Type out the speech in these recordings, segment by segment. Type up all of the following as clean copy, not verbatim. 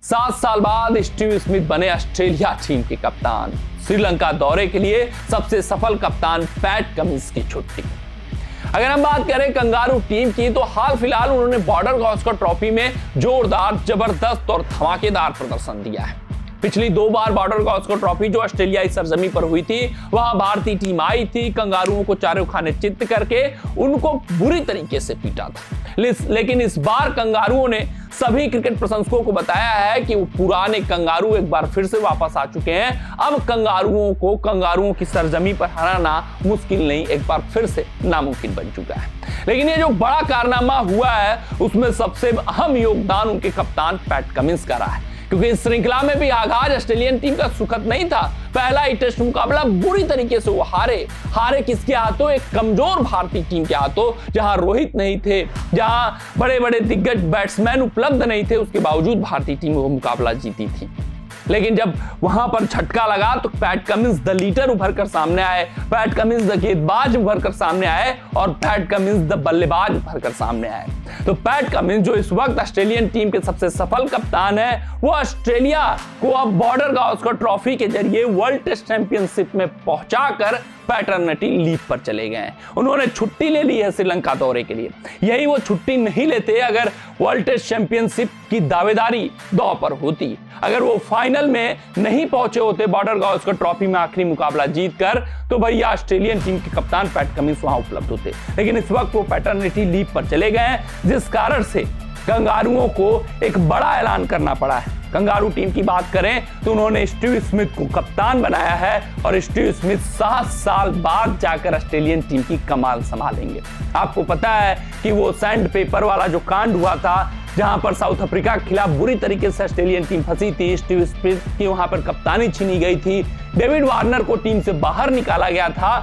7 साल बाद Steve Smith बने ऑस्ट्रेलिया टीम के कप्तान। श्रीलंका दौरे के लिए सबसे सफल कप्तान पैट कमिंस की छुट्टी। अगर हम बात करें कंगारू टीम की, तो हाल फिलहाल उन्होंने बॉर्डर गावस्कर ट्रॉफी में जोरदार, जबरदस्त और धमाकेदार प्रदर्शन दिया है। पिछली 2 बार बॉर्डर गावस्कर ट्रॉफी जो ऑस्ट्रेलियाई सरजमी पर हुई थी, वहां भारतीय टीम आई थी, कंगारुओं को चारों खाने चित्त करके उनको बुरी तरीके से पीटा था। लेकिन इस बार कंगारुओं ने सभी क्रिकेट प्रशंसकों को बताया है कि वो पुराने कंगारू एक बार फिर से वापस आ चुके हैं। अब कंगारुओं की सरजमी पर हराना मुश्किल नहीं, एक बार फिर से नामुमकिन बन चुका है। लेकिन ये जो बड़ा कारनामा हुआ है, उसमें सबसे अहम योगदान उनके कप्तान पैट कमिंस का रहा है, क्योंकि इस श्रृंखला में भी आगाज ऑस्ट्रेलियन टीम का सुखद नहीं था। पहला ही टेस्ट मुकाबला बुरी तरीके से वो हारे किसके हाथों? एक कमजोर भारतीय टीम के हाथों, जहां रोहित नहीं थे, जहां बड़े बड़े दिग्गज बैट्समैन उपलब्ध नहीं थे, उसके बावजूद भारतीय टीम वो मुकाबला जीती थी। लेकिन जब वहां पर झटका लगा तो पैट कमिंस द लीडर उभर कर सामने आए, पैट कमिंस द गेंदबाज उभर कर सामने आए और पैट कमिंस द बल्लेबाज उभर कर सामने आए। तो पैट कमिंस जो इस वक्त ऑस्ट्रेलियन टीम के सबसे सफल कप्तान है, वो ऑस्ट्रेलिया को अब बॉर्डर गावस्कर ट्रॉफी के जरिए वर्ल्ड टेस्ट चैंपियनशिप में पहुंचाकर पैटर्निटी लीव पर चले गए हैं। उन्होंने छुट्टी ले ली है श्रीलंका दौरे के लिए। यही वो छुट्टी नहीं लेते अगर वर्ल्ड टेस्ट चैंपियनशिप की दावेदारी दांव पर होती। अगर वो फाइनल में नहीं पहुंचे होते बॉर्डर गावस्कर ट्रॉफी में आखिरी मुकाबला जीतकर, तो भैया ऑस्ट्रेलियन टीम के कप्तान पैट कमिंस वहां उपलब्ध होते। लेकिन इस वक्त वो पैटर्निटी लीव पर चले गए हैं, जिस कारण से कंगारुओं को एक बड़ा ऐलान करना पड़ा है। कंगारू टीम की बात करें तो उन्होंने स्टीव स्मिथ को कप्तान बनाया है और स्टीव स्मिथ 7 साल बाद जाकर ऑस्ट्रेलियन टीम की कमान संभालेंगे। आपको पता है कि वो सैंड पेपर वाला जो कांड हुआ था, जहां पर साउथ अफ्रीका के खिलाफ बुरी तरीके से ऑस्ट्रेलियन टीम फंसी थी, स्टीव स्मिथ की वहां पर कप्तानी छीनी गई थी, डेविड वार्नर को टीम से बाहर निकाला गया था।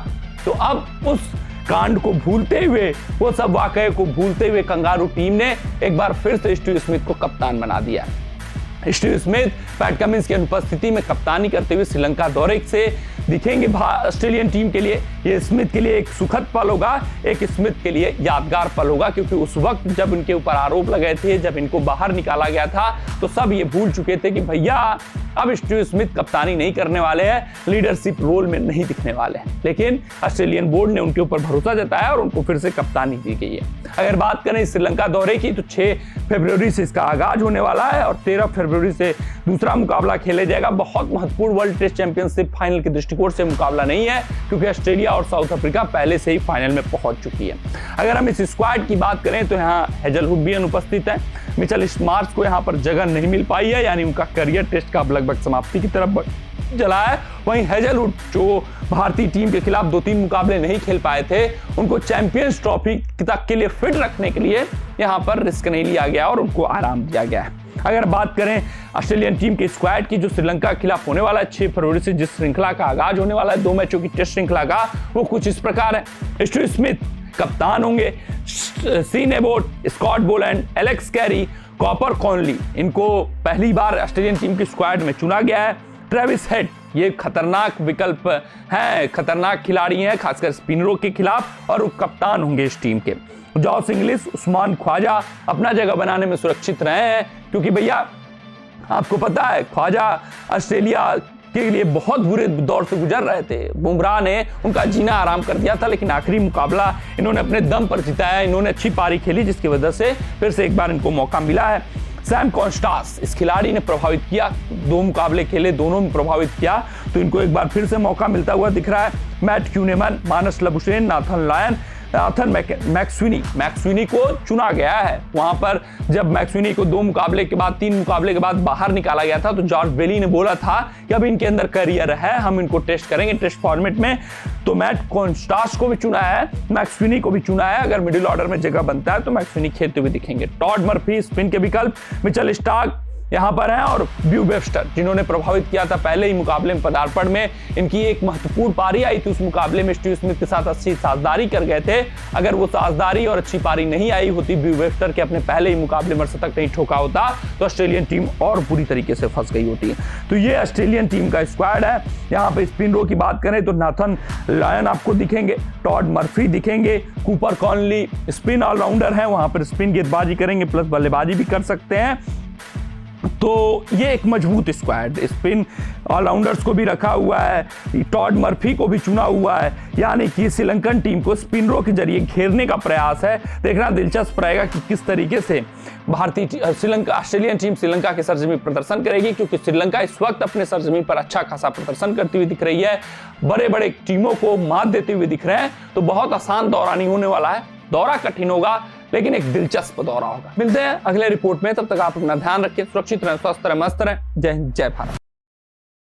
तो अब उस कांड को भूलते हुए, वो सब वाकये को भूलते हुए कंगारू टीम ने एक बार फिर से स्टीव स्मिथ को कप्तान बना दिया। स्टीव स्मिथ पैट कमिंस की अनुपस्थिति में कप्तानी करते हुए श्रीलंका दौरे से दिखेंगे ऑस्ट्रेलियन टीम के लिए। ये स्मिथ के लिए एक सुखद पल होगा, एक स्मिथ के लिए यादगार पल होगा, क्योंकि उस वक्त जब इनके ऊपर आरोप लगे थे, जब इनको बाहर निकाला गया था, तो सब ये भूल चुके थे कि भैया अब स्टीव स्मिथ कप्तानी नहीं करने वाले हैं, लीडरशिप रोल में नहीं दिखने वाले हैं। लेकिन ऑस्ट्रेलियन बोर्ड ने उनके ऊपर भरोसा जताया और उनको फिर से कप्तानी दी गई है। अगर बात करें श्रीलंका दौरे की, तो 6 फरवरी से इसका आगाज होने वाला है और 13 फरवरी से दूसरा मुकाबला खेला जाएगा। बहुत महत्वपूर्ण वर्ल्ड टेस्ट चैंपियनशिप फाइनल के दृष्टिकोण से मुकाबला नहीं है, क्योंकि ऑस्ट्रेलिया और साउथ अफ्रीका पहले से ही फाइनल में पहुंच चुकी है। अगर हम इस स्क्वाड की बात करें तो यहाँ हेजलवुड भी अनुपस्थित है। मिचेल स्टार्क को यहाँ पर जगह नहीं मिल पाई है, यानी उनका करियर टेस्ट का लगभग समाप्ति की तरफ चला है। वहीं हेजलवुड जो भारतीय टीम के खिलाफ 2-3 मुकाबले नहीं खेल पाए थे, उनको चैंपियंस ट्रॉफी तक के लिए फिट रखने के लिए यहाँ पर रिस्क नहीं लिया गया और उनको आराम दिया गया है। अगर बात करें ऑस्ट्रेलियन टीम के स्क्वाड की, जो श्रीलंका के खिलाफ होने वाला है 6 फरवरी से, जिस श्रृंखला का आगाज होने वाला है 2 मैचों की टेस्ट श्रृंखला का, वो कुछ इस प्रकार है। स्टीव स्मिथ कप्तान होंगे, Sean Abbott, Scott Boland, Alex Carey, Cooper Connolly, इनको पहली बार ऑस्ट्रेलियन टीम की स्क्वाड में चुना गया है। ट्रेविस हेड, ये खतरनाक विकल्प हैं, खतरनाक खिलाड़ी हैं, खासकर स्पिनरों के खिलाफ, और वो कप्तान होंगे इस टीम के। जॉस इंग्लिश, उस्मान ख्वाजा अपना जगह बनाने में सुरक्षित रहे हैं, क्योंकि भैया आपको पता है ख्वाजा ऑस्ट्रेलिया के लिए बहुत बुरे दौर से गुजर रहे थे। बुमराह ने उनका जीना आराम कर दिया था, लेकिन आखिरी मुकाबला इन्होंने अपने दम पर जिताया। इन्होंने अच्छी पारी खेली, जिसकी वजह से फिर से एक बार इनको मौका मिला है। सैम कॉन्स्टास, इस खिलाड़ी ने प्रभावित किया, 2 मुकाबले खेले, दोनों में प्रभावित किया, तो इनको एक बार फिर से मौका मिलता हुआ दिख रहा है। Matt Kuhnemann, Marnus Labuschagne, Nathan Lyon, Nathan McSweeney को चुना गया है। वहां पर जब मैक्सविनी को 2 मुकाबले के बाद 3 मुकाबले के बाद बाहर निकाला गया था, तो जॉर्ज बेली ने बोला था कि अब इनके अंदर करियर है, हम इनको टेस्ट करेंगे टेस्ट फॉर्मेट में। तो मैट कॉन्स्टास को भी चुना है, मैक्सविनी को भी चुना है। अगर मिडिल ऑर्डर में जगह बनता है तो मैक्सविनी खेलते हुए दिखेंगे। टॉड मर्फी स्पिन के विकल्प, मिचेल स्टार्क यहाँ पर हैं, और ब्यू वेबस्टर, जिन्होंने प्रभावित किया था पहले ही मुकाबले में पदार्पण में। इनकी एक महत्वपूर्ण पारी आई थी, उस मुकाबले में स्टीव स्मिथ के साथ अच्छी साझेदारी कर गए थे। अगर वो साझेदारी और अच्छी पारी नहीं आई होती, ब्यू वेबस्टर के अपने पहले ही मुकाबले में शतक नहीं ठोका होता, तो ऑस्ट्रेलियन टीम और बुरी तरीके से फंस गई होती। तो ये ऑस्ट्रेलियन टीम का स्क्वाड है। यहाँ पे स्पिनरों की बात करें तो नाथन लायन आपको दिखेंगे, टॉड मर्फी दिखेंगे, कूपर कॉनली स्पिन ऑलराउंडर है, वहां पर स्पिन गेंदबाजी करेंगे प्लस बल्लेबाजी भी कर सकते हैं। तो ये एक मजबूत स्क्वाड, स्पिन ऑलराउंडर्स को भी रखा हुआ है, टॉड मर्फी को भी चुना हुआ है, यानी कि श्रीलंकन टीम को स्पिनरों के जरिए घेरने का प्रयास है। देखना दिलचस्प रहेगा कि किस तरीके से ऑस्ट्रेलियन टीम श्रीलंका के सरजमीं प्रदर्शन करेगी, क्योंकि श्रीलंका इस वक्त अपने सरजमीं पर अच्छा खासा प्रदर्शन करती हुई दिख रही है, बड़े बड़े टीमों को मात देते हुए दिख रहे हैं। तो बहुत आसान दौरा नहीं होने वाला है, दौरा कठिन होगा लेकिन एक दिलचस्प दौरा होगा। मिलते हैं अगले रिपोर्ट में, तब तक आप अपना ध्यान रखें, सुरक्षित रहें, स्वस्थ रहें, मस्त रहें। जय हिंद, जय भारत।